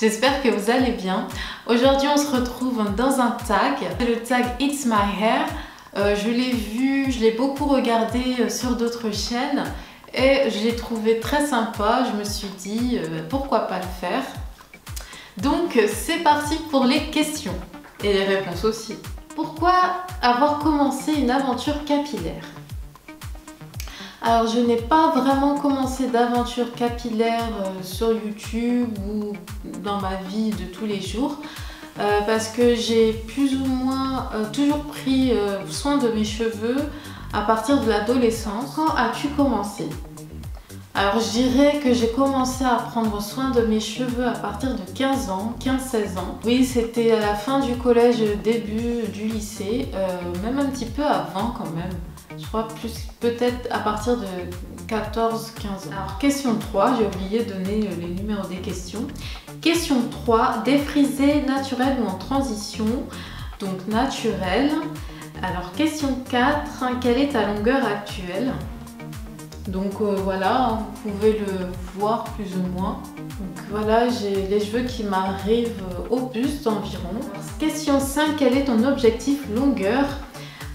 J'espère que vous allez bien. Aujourd'hui on se retrouve dans un tag, c'est le tag It's My Hair. Je l'ai vu, je l'ai beaucoup regardé sur d'autres chaînes et je l'ai trouvé très sympa. Je me suis dit pourquoi pas le faire. Donc c'est parti pour les questions et les réponses aussi. Pourquoi avoir commencé une aventure capillaire? Alors je n'ai pas vraiment commencé d'aventure capillaire sur YouTube ou dans ma vie de tous les jours parce que j'ai plus ou moins toujours pris soin de mes cheveux à partir de l'adolescence. Quand as-tu commencé? Alors je dirais que j'ai commencé à prendre soin de mes cheveux à partir de 15 ans, 15-16 ans. Oui, c'était à la fin du collège, début du lycée, même un petit peu avant quand même. Je crois plus peut-être à partir de 14-15 ans. Alors question 3, j'ai oublié de donner les numéros des questions. Question 3, défrisé naturel ou en transition? Donc naturel. Alors question 4, quelle est ta longueur actuelle? Donc voilà, vous pouvez le voir plus ou moins. Donc voilà, j'ai les cheveux qui m'arrivent au buste environ. Question 5, quel est ton objectif longueur?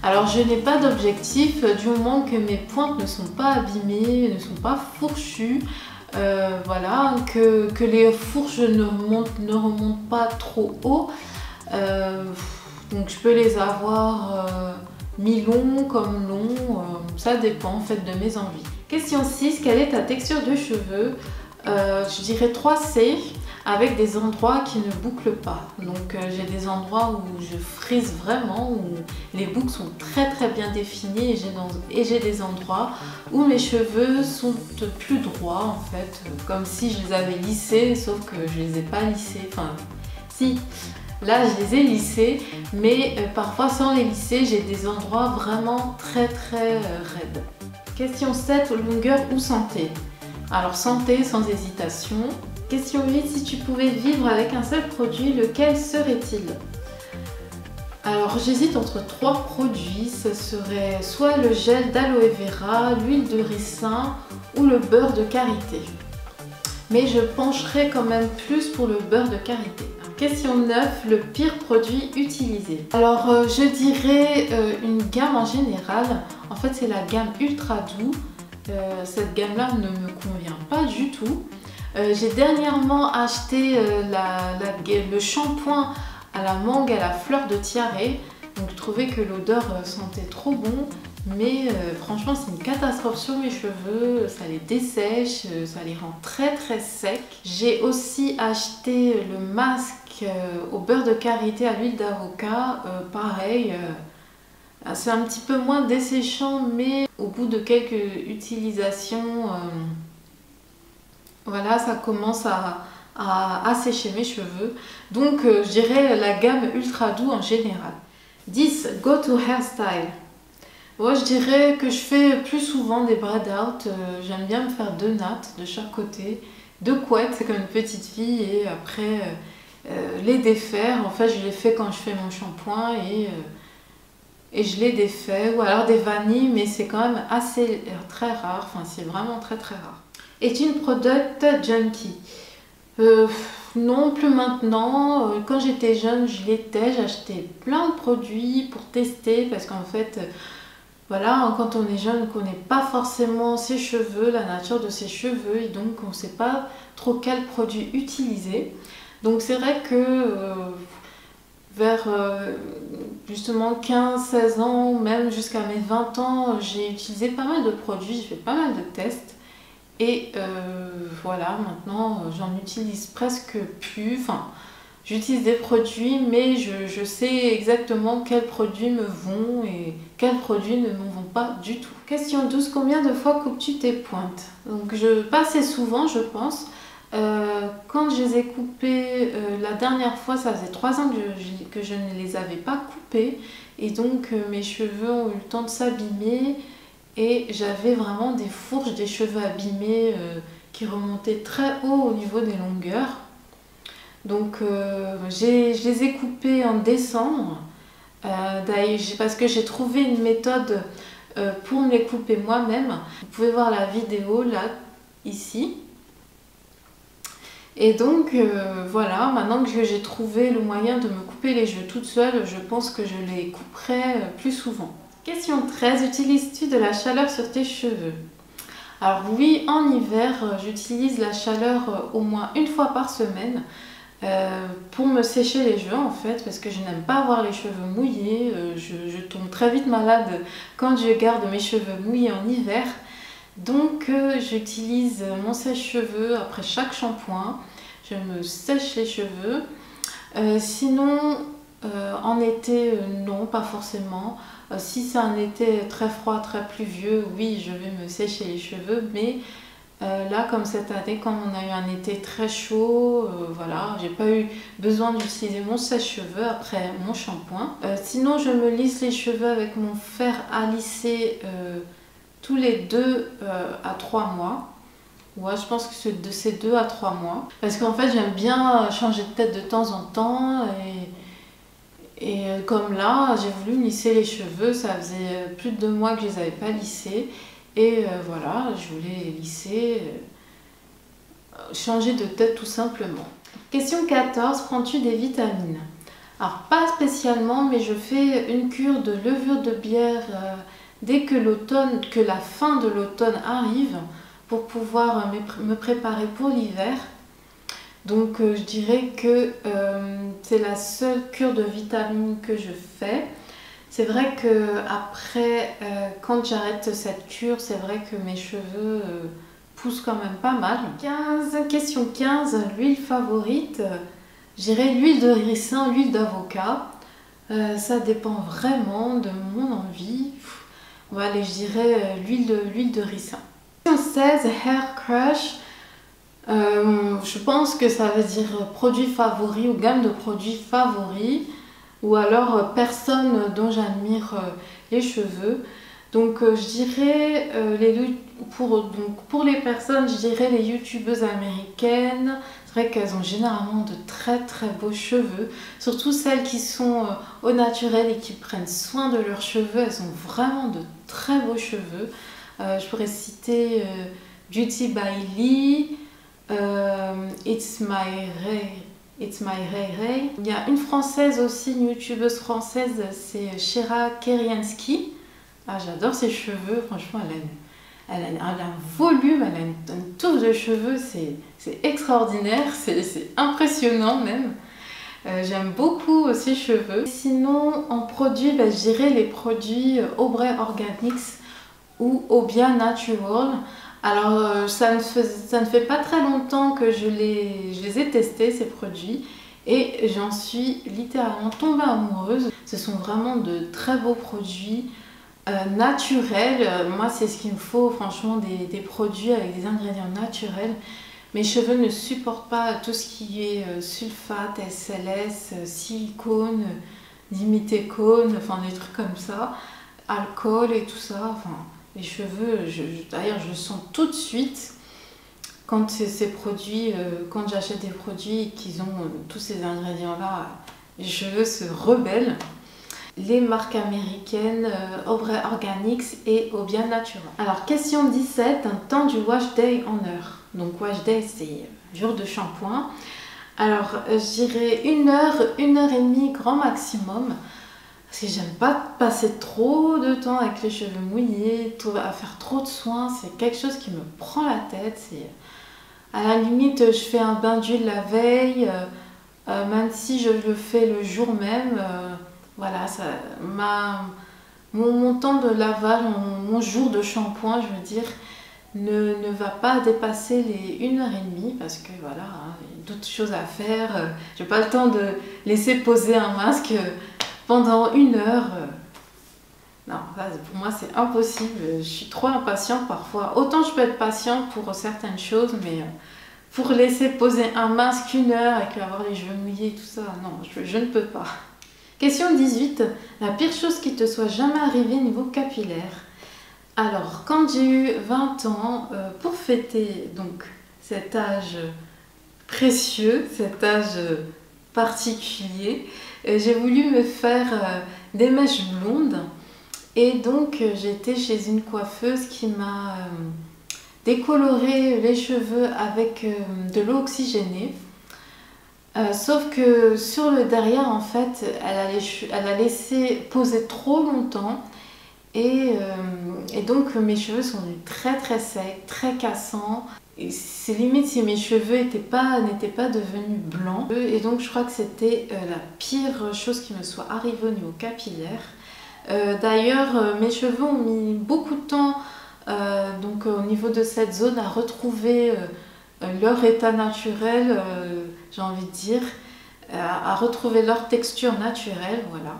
Alors je n'ai pas d'objectif du moment que mes pointes ne sont pas abîmées, ne sont pas fourchues. Voilà, que les fourches ne remontent pas trop haut. Donc je peux les avoir mi-long comme long, ça dépend en fait de mes envies. Question 6, quelle est ta texture de cheveux? Je dirais 3C avec des endroits qui ne bouclent pas. Donc j'ai des endroits où je frise vraiment, où les boucles sont très bien définies et j'ai des endroits où mes cheveux sont plus droits en fait, comme si je les avais lissés, sauf que je les ai pas lissés, enfin si. Là, je les ai lissés, mais parfois sans les lisser, j'ai des endroits vraiment très raides. Question 7, longueur ou santé? Alors santé sans hésitation. Question 8, si tu pouvais vivre avec un seul produit, lequel serait-il? Alors j'hésite entre 3 produits, ce serait soit le gel d'aloe vera, l'huile de ricin ou le beurre de karité. Mais je pencherai quand même plus pour le beurre de karité. Question 9, le pire produit utilisé. Alors je dirais une gamme en général. En fait c'est la gamme Ultra Doux. Cette gamme là ne me convient pas du tout. J'ai dernièrement acheté le shampoing à la mangue à la fleur de tiare. Donc je trouvais que l'odeur sentait trop bon. Mais franchement c'est une catastrophe sur mes cheveux, ça les dessèche, ça les rend très secs. J'ai aussi acheté le masque au beurre de karité à l'huile d'avocat, pareil, c'est un petit peu moins desséchant mais au bout de quelques utilisations, voilà, ça commence à sécher mes cheveux. Donc je dirais la gamme Ultra Doux en général. 10. Go to hairstyle. Moi je dirais que je fais plus souvent des braid out, j'aime bien me faire 2 nattes de chaque côté, 2 couettes comme une petite fille et après les défaire. En fait je les fais quand je fais mon shampoing et je les défais, ou alors des vanilles, mais c'est quand même assez très rare, enfin c'est vraiment très rare. Es-tu une product junkie? Non, plus maintenant. Quand j'étais jeune je l'étais, j'achetais plein de produits pour tester parce qu'en fait voilà, quand on est jeune, on ne connaît pas forcément ses cheveux, la nature de ses cheveux, et donc on ne sait pas trop quel produit utiliser. Donc c'est vrai que vers justement 15-16 ans, même jusqu'à mes 20 ans, j'ai utilisé pas mal de produits, j'ai fait pas mal de tests. Et voilà, maintenant j'en utilise presque plus. Enfin, j'utilise des produits, mais je sais exactement quels produits me vont et quels produits ne me vont pas du tout. Question 12, combien de fois coupes-tu tes pointes? Donc pas assez souvent je pense. Quand je les ai coupées la dernière fois, ça faisait 3 ans que je ne les avais pas coupées. Et donc mes cheveux ont eu le temps de s'abîmer. Et j'avais vraiment des fourches, des cheveux abîmés qui remontaient très haut au niveau des longueurs. Donc je les ai coupés en décembre parce que j'ai trouvé une méthode pour me les couper moi-même. Vous pouvez voir la vidéo là, ici. Et donc voilà, maintenant que j'ai trouvé le moyen de me couper les cheveux toute seule, je pense que je les couperai plus souvent. Question 13, utilises-tu de la chaleur sur tes cheveux? Alors oui, en hiver, j'utilise la chaleur au moins une fois par semaine pour me sécher les cheveux en fait, parce que je n'aime pas avoir les cheveux mouillés. Je tombe très vite malade quand je garde mes cheveux mouillés en hiver. Donc j'utilise mon sèche-cheveux après chaque shampoing. Je me sèche les cheveux. Sinon, en été, non, pas forcément. Si c'est un été très froid, très pluvieux, oui, je vais me sécher les cheveux. Mais là, comme cette année, comme on a eu un été très chaud, voilà, j'ai pas eu besoin d'utiliser mon sèche-cheveux après mon shampoing. Sinon, je me lisse les cheveux avec mon fer à lisser tous les 2 à 3 mois. Ouais, je pense que c'est de ces 2 à 3 mois. Parce qu'en fait, j'aime bien changer de tête de temps en temps. Et comme là, j'ai voulu me lisser les cheveux. Ça faisait plus de 2 mois que je les avais pas lissés. Et voilà, je voulais les lisser. Changer de tête tout simplement. Question 14. Prends-tu des vitamines? Alors, pas spécialement, mais je fais une cure de levure de bière dès que la fin de l'automne arrive, pour pouvoir me préparer pour l'hiver. Donc je dirais que c'est la seule cure de vitamines que je fais. C'est vrai que après, quand j'arrête cette cure, c'est vrai que mes cheveux poussent quand même pas mal. Question 15, l'huile favorite. Je dirais l'huile de ricin, l'huile d'avocat. Ça dépend vraiment de mon envie. Voilà, je dirais l'huile de ricin. 16, Hair Crush. Je pense que ça veut dire produit favori ou gamme de produits favoris, ou alors personne dont j'admire les cheveux. Donc je dirais pour les personnes, je dirais les youtubeuses américaines. C'est vrai qu'elles ont généralement de très très beaux cheveux, surtout celles qui sont au naturel et qui prennent soin de leurs cheveux. Elles ont vraiment de très beaux cheveux. Je pourrais citer Beauty by Lee, It's My Ray. Il y a une française aussi, une youtubeuse française, c'est Shera Keriansky. Ah, j'adore ses cheveux, franchement, elle a un volume, elle a une touffe de cheveux, c'est extraordinaire, c'est impressionnant même. J'aime beaucoup ses cheveux. Sinon, en produit, je dirais les produits Aubrey Organics ou Obia Natural. Alors ça ne fait pas très longtemps que je les ai testés, ces produits, et j'en suis littéralement tombée amoureuse. Ce sont vraiment de très beaux produits naturels. Moi, c'est ce qu'il me faut, franchement, des produits avec des ingrédients naturels. Mes cheveux ne supportent pas tout ce qui est sulfate, SLS, silicone, diméthicone, enfin des trucs comme ça, alcool et tout ça. Enfin, les cheveux, d'ailleurs je le sens tout de suite quand ces produits, quand j'achète des produits et qu'ils ont tous ces ingrédients-là, les cheveux se rebellent. Les marques américaines, Aubrey Organics et Obia Natural. Alors question 17, un temps du wash day en heure. Donc wash day, c'est jour de shampoing. Alors je dirais 1 heure, 1 heure et demie grand maximum. Parce que j'aime pas passer trop de temps avec les cheveux mouillés, à faire trop de soins. C'est quelque chose qui me prend la tête. À la limite, je fais un bain d'huile la veille, même si je le fais le jour même. Voilà, mon temps de lavage, mon jour de shampoing, je veux dire, ne va pas dépasser les 1 heure et demie, parce que voilà, hein, il y a d'autres choses à faire. J'ai pas le temps de laisser poser un masque pendant 1 heure. Non, pour moi c'est impossible. Je suis trop impatiente parfois. Autant je peux être patiente pour certaines choses, mais pour laisser poser un masque 1 heure et avoir les cheveux mouillés et tout ça, non, je ne peux pas. Question 18. La pire chose qui te soit jamais arrivée niveau capillaire. Alors, quand j'ai eu 20 ans, pour fêter donc cet âge précieux, cet âge particulier, j'ai voulu me faire des mèches blondes. Et donc, j'ai été chez une coiffeuse qui m'a décolorer les cheveux avec de l'eau oxygénée. Sauf que sur le derrière, en fait, elle a laissé poser trop longtemps. Et donc mes cheveux sont devenus très très secs, très cassants. C'est limite si mes cheveux n'étaient pas devenus blancs. Et donc je crois que c'était la pire chose qui me soit arrivée au niveau capillaire. D'ailleurs mes cheveux ont mis beaucoup de temps donc au niveau de cette zone à retrouver leur état naturel, j'ai envie de dire, à retrouver leur texture naturelle, voilà.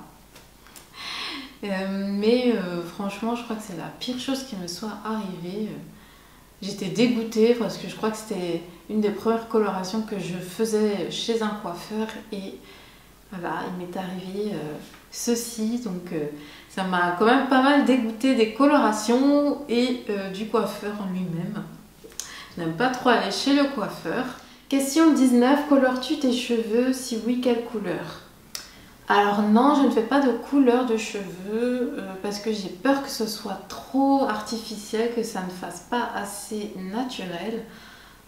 Franchement je crois que c'est la pire chose qui me soit arrivée. J'étais dégoûtée parce que je crois que c'était une des premières colorations que je faisais chez un coiffeur et voilà, il m'est arrivé ceci, donc ça m'a quand même pas mal dégoûtée des colorations et du coiffeur en lui-même. Je n'aime pas trop aller chez le coiffeur. Question 19, colores-tu tes cheveux? Si oui, quelle couleur? Alors non, je ne fais pas de couleur de cheveux parce que j'ai peur que ce soit trop artificiel, que ça ne fasse pas assez naturel.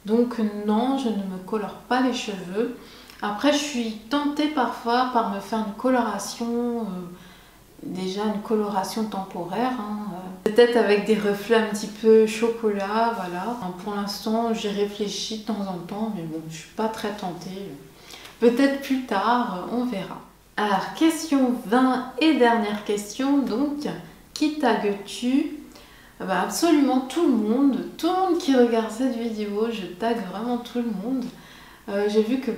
Donc non, je ne me colore pas les cheveux. Après, je suis tentée parfois par me faire une coloration, déjà une coloration temporaire, peut-être avec des reflets un petit peu chocolat, voilà. Pour l'instant, j'y réfléchis de temps en temps, mais bon, je ne suis pas très tentée. Peut-être plus tard, on verra. Alors, question 20 et dernière question, donc, qui tagues-tu? Absolument tout le monde qui regarde cette vidéo, je tague vraiment tout le monde. J'ai vu que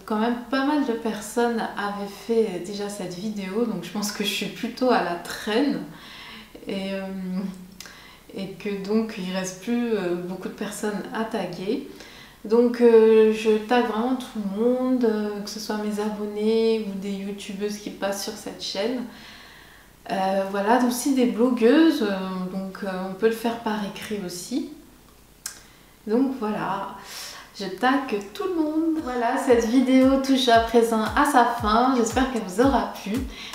quand même pas mal de personnes avaient fait déjà cette vidéo, donc je pense que je suis plutôt à la traîne et que donc il reste plus beaucoup de personnes à taguer. Donc je tague vraiment tout le monde, que ce soit mes abonnés ou des youtubeuses qui passent sur cette chaîne. Voilà, aussi des blogueuses, donc on peut le faire par écrit aussi. Donc voilà, je tague tout le monde. Voilà, cette vidéo touche à présent à sa fin. J'espère qu'elle vous aura plu.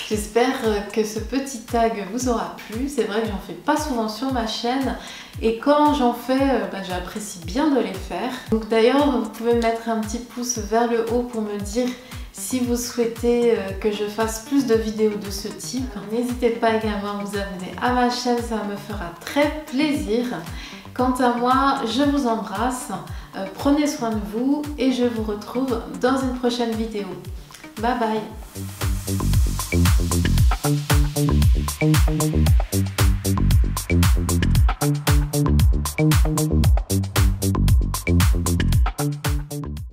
J'espère que ce petit tag vous aura plu. C'est vrai que j'en fais pas souvent sur ma chaîne. Et quand j'en fais, j'apprécie bien de les faire. Donc d'ailleurs, vous pouvez mettre un petit pouce vers le haut pour me dire si vous souhaitez que je fasse plus de vidéos de ce type. N'hésitez pas également à vous abonner à ma chaîne, ça me fera très plaisir. Quant à moi, je vous embrasse, prenez soin de vous et je vous retrouve dans une prochaine vidéo. Bye bye.